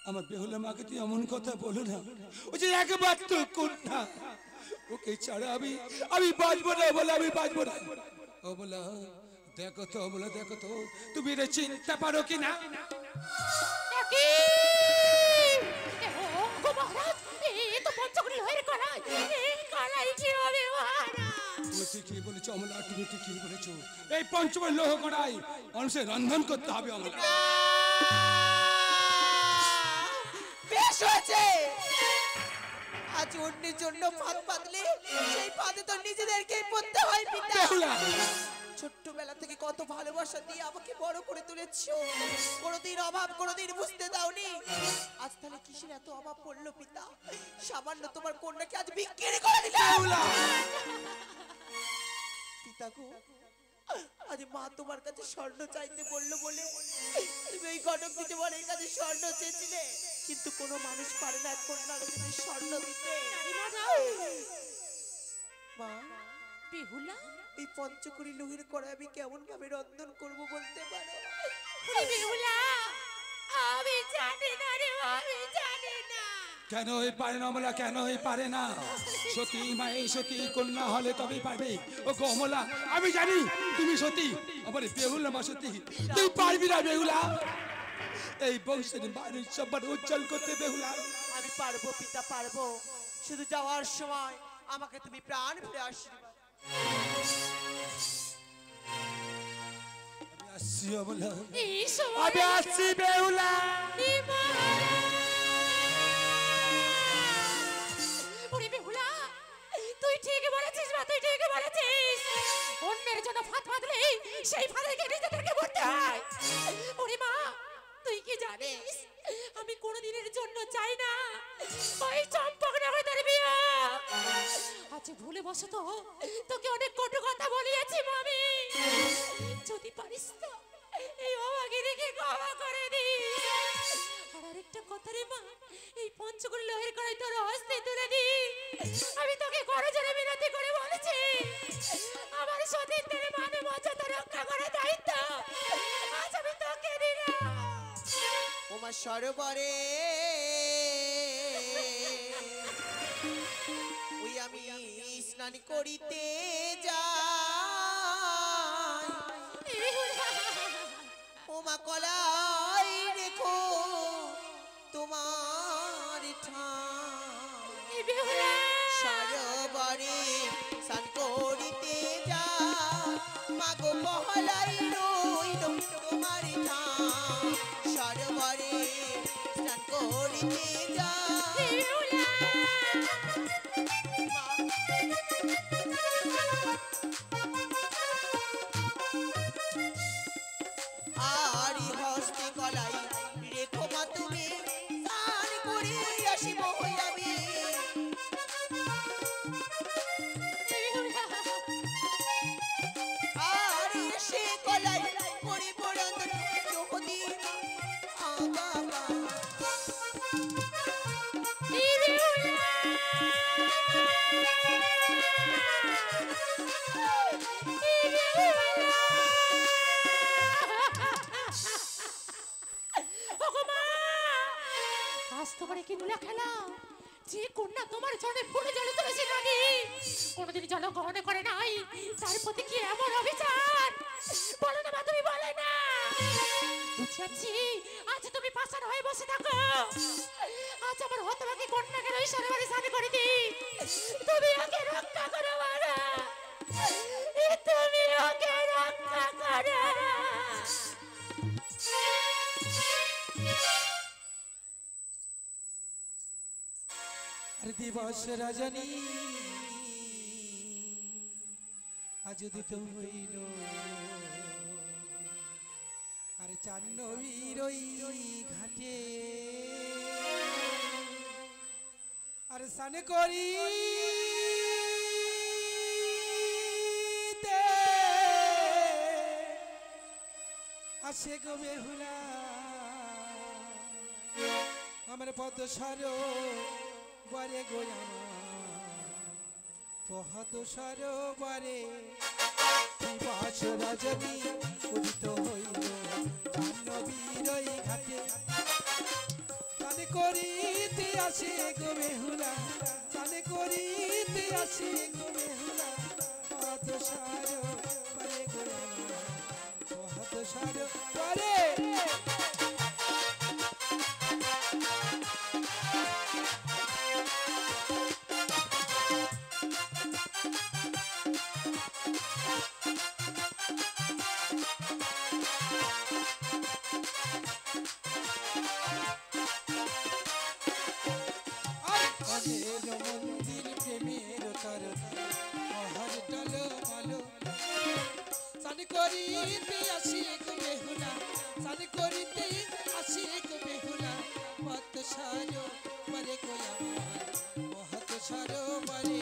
আমার বেহুলা মাকে তুই এমন কথা বলো না, ও যে একবার তো কন্যা, ওকে ছাড়া আমি বাঁচবো না, বলে আমি বাঁচবো না। ও বলা দেখো তো, বলে দেখো তো তুমি এটা চিনতে পারো কি না? ঠিকই বলেছো অমলা, তুমি ঠিকই বলেছো। এই পঞ্চমের লোহ কড়াই মানুষের রন্ধন করতে হবে অমলা। বেশ হয়েছে, আজ অন্যের জন্য ফাঁদ পাতলে সেই ফাঁদে তো নিজেদেরকে পড়তে হয় পিতা। ছোট্টবেলা থেকে কত ভালোবাসা দিয়ে আমাকে বড় করে তুলেছো, কোনোদিন অভাব কোনোদিন বুঝতে দাওনি। আজ তাহলে কিসের এত অভাব পড়লো পিতা? সামান্য তোমার কন্যাকে আজ বিক্রি করে দিলে। পিতা গো, আজ মা তোমার কাছে স্বর্ণ চাইতে বললো বলে তুমি এই ঘটক দিতে বলের কাছে স্বর্ণ চেয়েছিলে, কিন্তু কোনো মানুষ পারে না কন্যার কাছে স্বর্ণ দিতে। মা বেহুলা, এই পঞ্চকুড়ি লোহের কড়া আমি কেমন ভাবে রন্ধন করব বলতে পারো? বেহুলা আমি জানি না রে, আমি জানি না। কেন হয়ে পারে না অমলা, কেন হয়ে পারে না? সতী মায়ে সতী কন্যা হলে তবেই পারবে। ও কমলা আমি জানি তুমি সতী, আমার বেহুলা মা সতী, তুই পারবি না বেহুলা এই বংশের মান সম্মান উজ্জ্বল করতে। বেহুলা আমি পারবো পিতা, পারবো। শুধু যাওয়ার সময় আমাকে তুমি প্রাণ ভরে আশীর্বাদ। আমি আসছি অমলা, আমি আসছি বেহুলা। তুই ঠিক বলেছিস মা, তুই ঠিক বলেছিস। অন্যের জন্য ফাঁদ পাতলে সেই ফাঁদে নিজেদেরকে পড়তে হয়। ওরে মা, তুই কি জানিস আমি কোনোদিনের জন্য চাই না ওই চম্পকনগরের বিয়ে। আজ ভুলে বসো তো তোকে অনেক কটু কথা বলিয়েছি মামি, যদি পারিস তো এই অভাগিনীকে ক্ষমা করে দিস। আর আরেকটা কথা রে মা, এই পঞ্চকুড়ি লোহের কড়াই তোর হস্তে তুলে দি। আমি তোকে করজোড়ে মিনতি করে বলেছি, আমার সতীত্বের মান মর্যাদা রক্ষা করার দায়িত্ব আজ আমি তোকে দিলাম। ওমা সরোবরে ওই আমি স্নান করিতে যাই, ওমা কলাই রেখো তোমার ঠাই। সরোবরে স্নান করিতে যাই, মাগো মহলাই রইল তোমার ঠাই। সরোবরে স্নান করিতে যাই, আর হস্তে কলাই রেখো মা তুমি, স্নান করে আসিব আমি। লীলা খেলা যে কন্যা তোমার জন্য ফুটে জলে তুলেছে নদী কোনোদিন জল গ্রহণ করে নাই তার প্রতি কি এমন অবিচার বলো না মা তুমি বলে না বুঝাচ্ছি আজ তুমি পাশান হয়ে বসে থাকো আজ আমার হতভাগী কন্যাকে ঈশ্বরের বাড়ি স্বামী করে দি তুমি ওকে রক্ষা করো মারা তুমি ওকে রক্ষা করো আরে দিবস রজনী আজ উদিত হইল আরে চান্নবীর ওই ঘাটে আরে সানে করি আসে গো বেহুলা আমার পদ সর বরে গো পহদ সর বরে দিবস রজনী উদিত হইল জাহ্নবীর ওই ঘাটে সানে করিতে আসে গো বেহুলা সানে করিতে আসে গো বেহুলা পদ সর বরে গো পহদ সর বরে মন্দির প্রেমের তর হর ডল মালো সানি করিতে আসি গো বেহুলা সানি করিতে আসি গো বেহুলা পত সারো বরে গো আমার মহত সারো বরে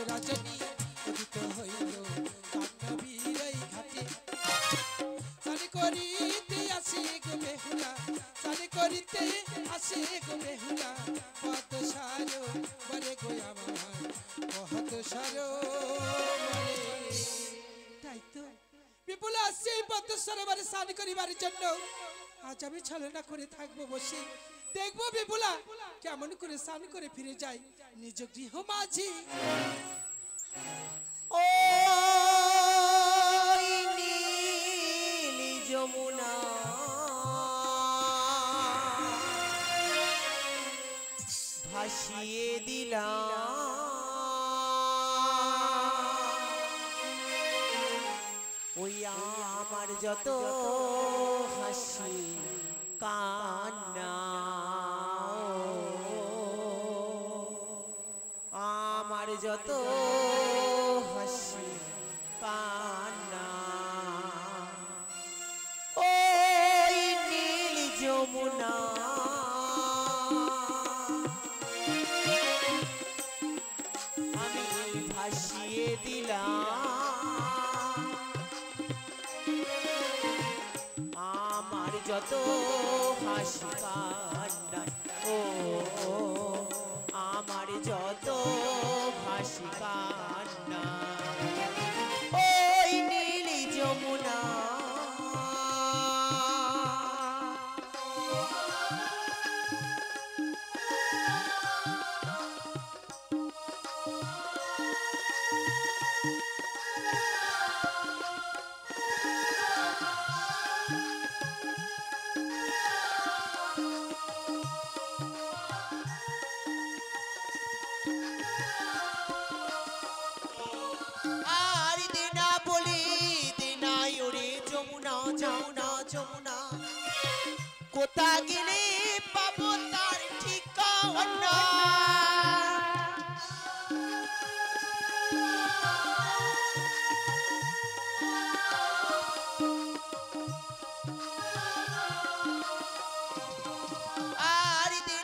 রজনী উদিত হইল জাহ্নবীর ওই ঘাটে সানি করিতে আসে গো বেহুলা সানি করিতে আসে গো বেহুলা পদ সারো বরে গো আমার পহদ সারো বরে তাই তো বিপুলা আসছে পদ সরোবরে স্নান করিবার জন্য আজ আমি ছলনা করে থাকবো বসে দেখবো বিপুলা কেমন করে স্নান করে ফিরে যায় নিজ গৃহ মাঝি ও নীল যমুনা ভাসিয়ে দিলাম ওই আমার যত হাসি কান্না আমার যত হাসি কান্না ওই নীল যমুনা আমি ভাসিয়ে দিলাম আমার যত হাসি কান্না ও আমার যত হাসি কান্না ওই নীল যমুনা কোথা গেলে পাবো তার ঠিকানা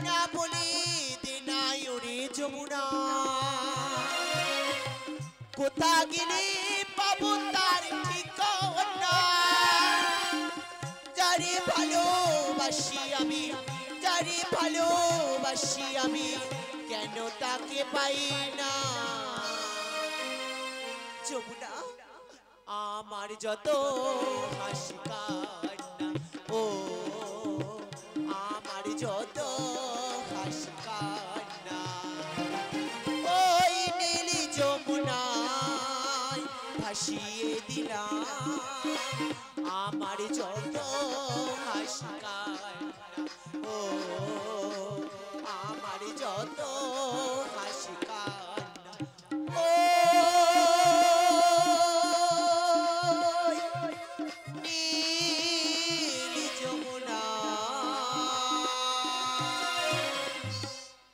না বলে দিনাই ওরে যমুনা কোথা গেলে পাবো তার ঠিকানা যারে ভালোবাসি আমি যারে ভালোবাসি আমি কেন তাকে পাই না যমুনা আমার যত হাসি কান্না ও আমার যত হাসি কান্না ওই নীলি যমুনায় ভাসিয়ে দিলাম আমার যত হাসি কান্না ও আমার যত হাসি কান্না ও নীলি যমুনা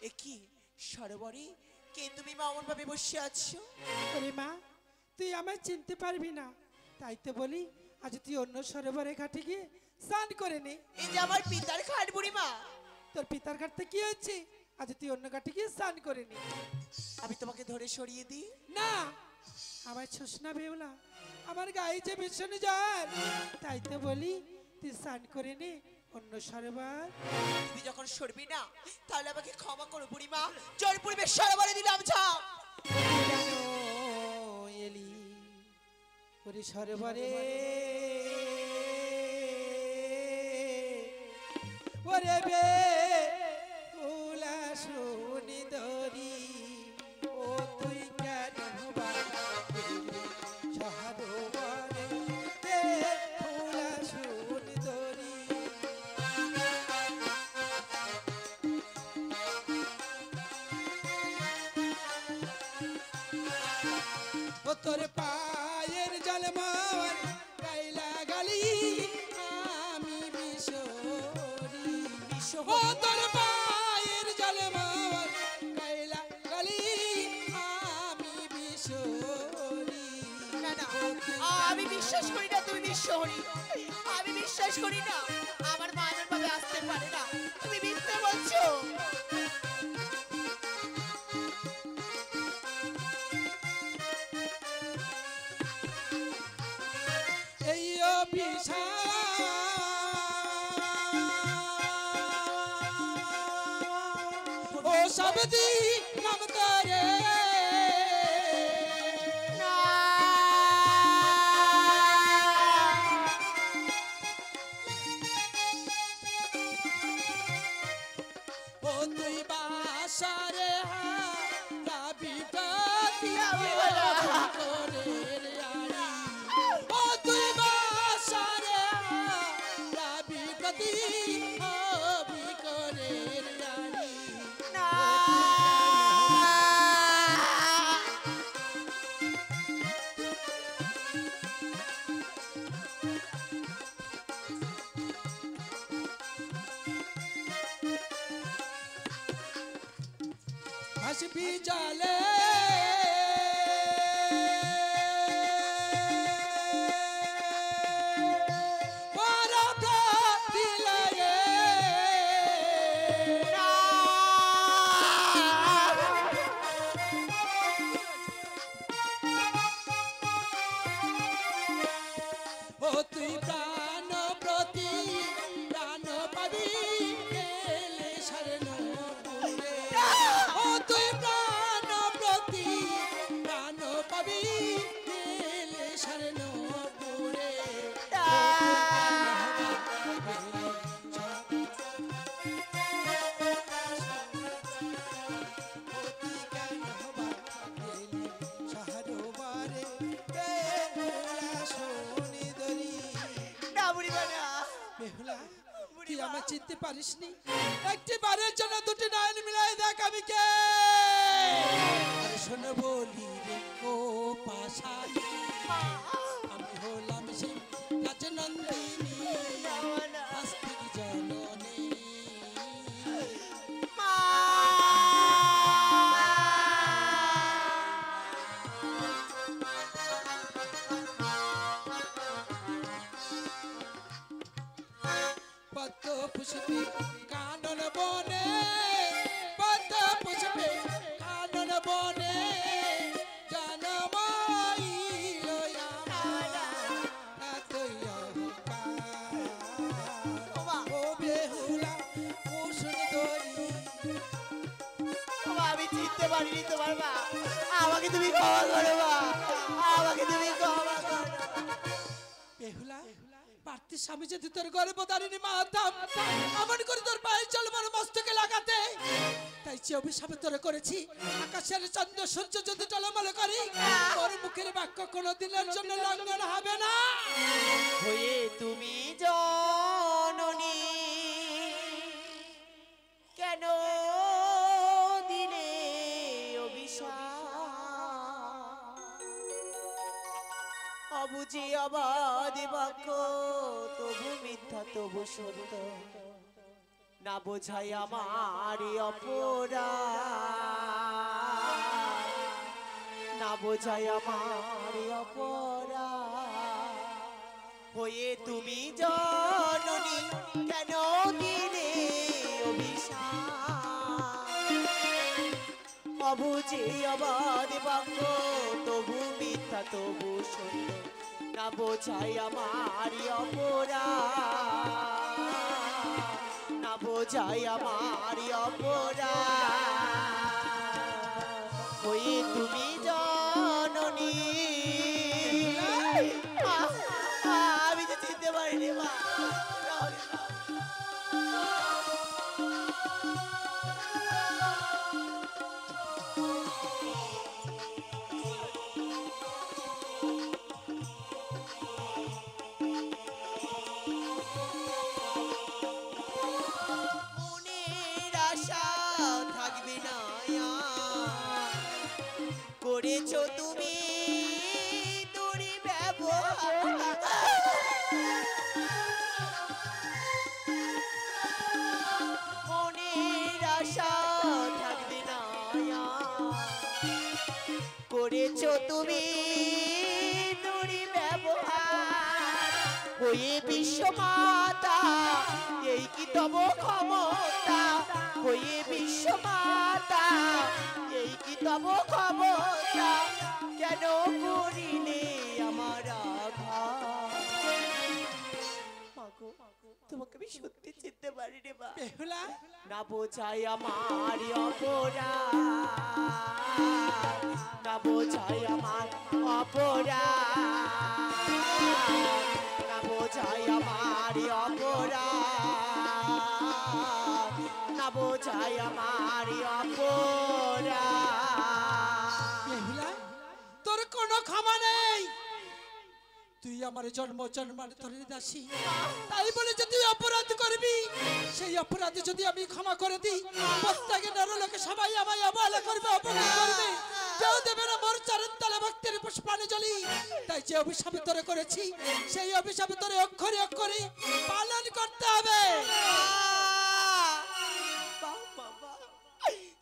একি সরোবরে কে তুমি মা অমন ভাবে বসে আছো ওরে মা তুই আমায় চিনতে পারবি না তাই তো বলি আজ তুই অন্য সরোবরে ঘাটে গিয়ে স্নান করে নে এই যে আমার পিতার খাট বুড়িমা তোর পিতার ঘাটতে কি হয়েছে আজ তুই অন্য ঘাটে গিয়ে স্নান করে নে আমি তোমাকে ধরে সরিয়ে দিই না আমার ছোসনা বেউলা আমার গায়ে যে ভীষণ জ্বর তাই তো বলি তুই স্নান করে নে অন্য সরোবর তুমি যখন সরবি না তাহলে আমাকে ক্ষমা করো বুড়িমা জোর পূর্বে সরোবরে দিলাম ঝাঁপ কেন এলি ওরে সরোবরে ওরে বে ফুলা শুনি ধরি ও তুই কেন সরোবরে বে ফুলা শুনি ধরি ও তোর পায়ের জল মার গাইলা গালি আমি বিশরি ও তোর পায়ের জল মার গাইলা গালি আমি বিশরি না না আমি বিশ্বাস করি না তুমি বিশ্বহরি আমি বিশ্বাস করি না আমার মা এমন ভাবে আসতে পারে না তুমি মিথ্যে বলছো এই অভিশাপ ও শব্দি নাম করে ও তুই বাসারে হাবি পাতিয়া করে রে আড়ি ও তুই বাসারে হাবি গতি হবি করে রে আড়ি হাসবি জালে পরতা দিলায়ে ও তুই প্রাণ প্রতি প্রাণ পাবি এলে শরণ পুরে ও তুই প্রাণ প্রতি প্রাণ পাবি এলে শরণ পুরে না বুড়িমা না বেহুলা তুই আমার চিনতে পারিসনি একটি বারের জন্য দুটি নয়ন মিলাই দেখ আমি কে আরে শোনো বলি রে ও পাশাই আমি হলাম সেই রাজনন্দিনী আস্তিক জননী মা পদ্ম পুষ্পে কানন বনে পারিনি তোমার মা, আমাকে তুমি ক্ষমা করো মা, আমাকে তুমি ক্ষমা করো। বেহুলা পার্থি স্বামী যদি তোর গর্ব দাঁড়িয়ে মা হতাম, এমন করে তোর পায়ে চল মারো মস্তকে লাগাতে। তাই যে অভিশাপ তোর করেছি, আকাশের চন্দ্র সূর্য যদি টলমল করে, তোর মুখের বাক্য কোনোদিনের জন্য লঙ্ঘন হবে না। হয়ে তুমি জননী কেন দিলে অভিশাপ, অবুঝি অবাধি বাক্য তবু মিথ্যা তবু সত্য, না বোঝাই আমার অপরাধ, না বোঝাই আমার অপরাধ। হয়ে তুমি জননী কেন দিলে অভিশাপ, অবুঝে অবাধি বাক্য তবু মিথ্যা তবু সত্য, না বোঝাই আমার অপরাধ, না বোঝাই আমার অপরাধ। হয়ে তুমি জননী, আমি তো চিনতে পারিনি মা। মনের আশা থাকবে না করেছো তুমি দূরে ব্যবহার, মনের আশা থাকবে না করেছো তুমি দূরে ব্যবহার। হয়ে বিশ্বমাতা এই কি তব ক্ষমতা, হয়ে বিশ্বমাতা এই কি তব ক্ষমতা, কেন করিলে আমার আঘাত। মাগো তোমাকে আমি সত্যি চিনতে পারিনি মা, বেহুলা না বোঝাই আমার অপরাধ, না বোঝাই আমার অপরাধ, না বোঝাই আমার অপরাধ, না বোঝাই আমার অপরাধ। বেহুলা তোর কোনো ক্ষমা নেই। তুই আমার জন্ম জন্মান্তরের দাসী, তাই বলে যে তুই অপরাধ করবি, সেই অপরাধ যদি আমি ক্ষমা করে দিই, প্রত্যেকে নরলোকে সবাই আমায় অবহেলা করবে, অপমান করবে, কেউ দেবে না মোর চরণ তলে ভক্তির পুষ্পাঞ্জলি। তাই যে অভিশাপ তোরে করেছি, সেই অভিশাপ তোরে অক্ষরে অক্ষরে পালন করতে হবে। বাবা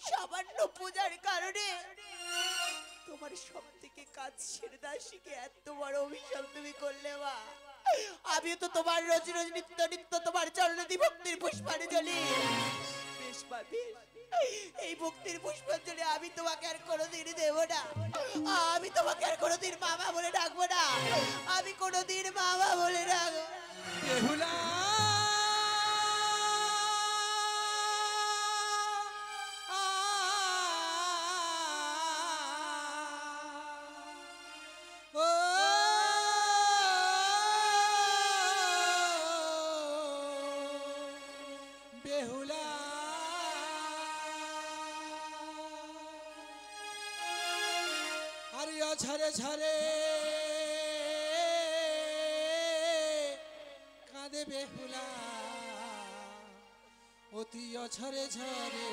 সামান্য পূজার কারণে তোমার সব থেকে কাজ ছেড়ে দেওয়া শিখে এত বড় অভিশাপ তুমি করলে মা। আমিও তো তোমার রোজ রোজ নিত্য নিত্য তোমার চরণে দি ভক্তির পুষ্পাঞ্জলি। বেশ মা বেশ, এই ভক্তির পুষ্পাঞ্জলি আমি তোমাকে আর কোনোদিন দেব না, আমি তোমাকে আর কোনোদিন মামা বলে ডাকবো না, আমি কোনোদিন মামা বলে ডাকবো। বেহুলা ও বেহুলা আরে ঝরে ঝরে কাঁদে বেহুলা, অতি ঝরে ঝরে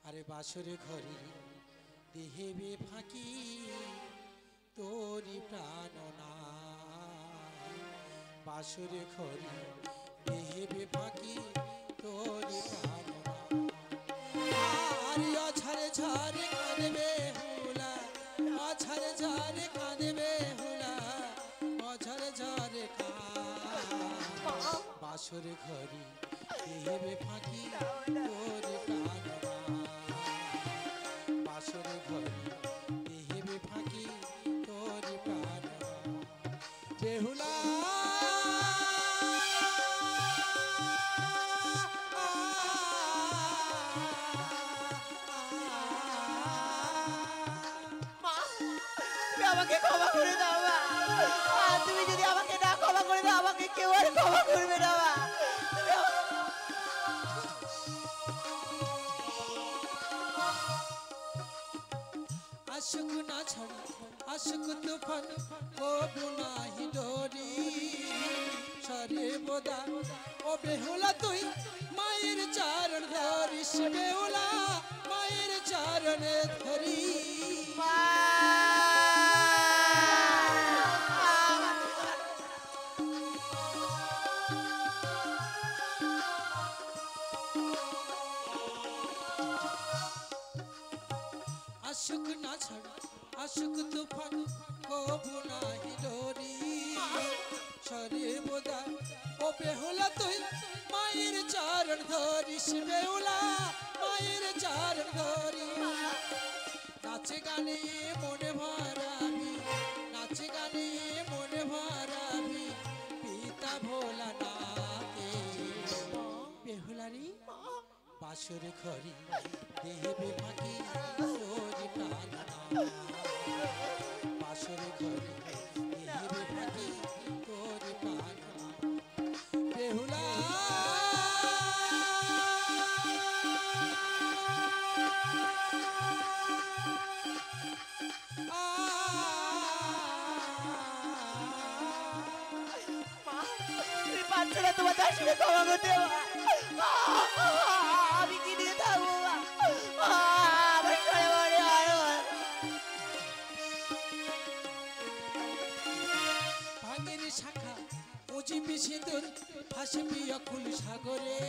আরে বাসরে ঘরে দেহেবে ফাঁকি তোরি প্রাণ না, বাসরে ঘরে দেহেবে ফাঁকি তোরি প্রাণ না। আরে ঝরে ঝরে কাঁদে বেহুলা, ঝরে ঝরে কাঁদে বেহুলা, ঝরে ঝরে বাসরে ঘরে দেহেবে ফাঁকি তোরি প্রাণ না, বাসরে ঘরে দেহেবে ফাঁকি তোরি প্রাণ না। বেহুলা আমাকে ক্ষমা করে দাও মা। আর তুমি যদি আমাকে না ক্ষমা করে দাও আমাকে কেউ আর ক্ষমা করবে না মা। তুমি আশুক না ছাড়ি আশুক তুফান কবু নাহি ডরি সরে বোদা ও বেহুলা তুই মায়ের চরণ ধরিস বেহুলা মায়ের চরণে ধরি আশুক না ছাড়ি আশুক তুফান কবু নাহি ডরি সরে বোদা ও বেহুলা তুই মায়ের চরণ ধরিস বেহুলা মায়ের চরণ ধরি নাচে গানে মনে ভরাবি নাচে গানে মনে ভরাবি পিতা ভোলা নাকে বেহুলারি বাসর ঘরে দেবে ফাঁকি তোরি প্রাণ বাসর ঘরে দেবে ফাঁকি তোরি প্রাণ বেহুলা তুমি পারছো না তোমার দাসীকে ক্ষমা করতে মা। আমি কি দিয়ে থাকবো মা? আমার ঘরে মরে হয় মা। ভাঙের শাখা মুজিবি সিঁদুর হাসবি অকুল সাগরে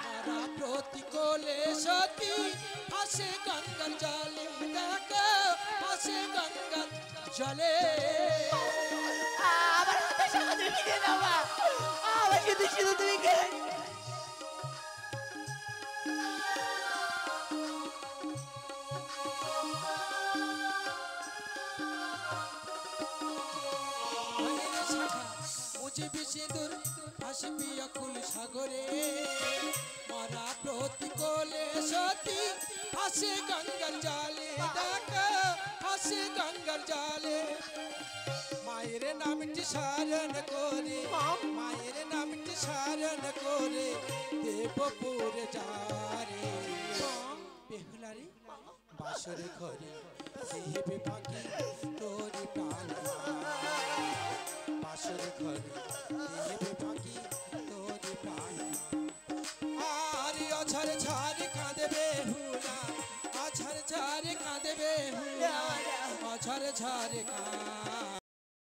মারা প্রতিকূলে সতী আসে গঙ্গার জলে দেখো আসে গঙ্গার জলে আমার হাতে শাখা তুমি দিয়ে দাও মা। আমার শুধু শুধু তুমি কেন ভাঙের শাখা মুজিবি সিঁদুর হাসবি অকুল সাগরে মারা প্রতিকূলে সতী আসে গঙ্গার জলে দেখো আসে গঙ্গার জলে মায়ের নামটি স্মরণ করে মায়ের নামটি স্মরণ করে দেবপুরে যারে বেহুলারি বাসর ঘরে দেবে ফাঁকি তোরি প্রাণ বাসর ঘরে দেবে ফাঁকি তোরি প্রাণ আর অঝর ঝাড় কাঁদে বেহুলা অঝর ঝাড় কাঁদে বেহুলা অঝর ঝাড়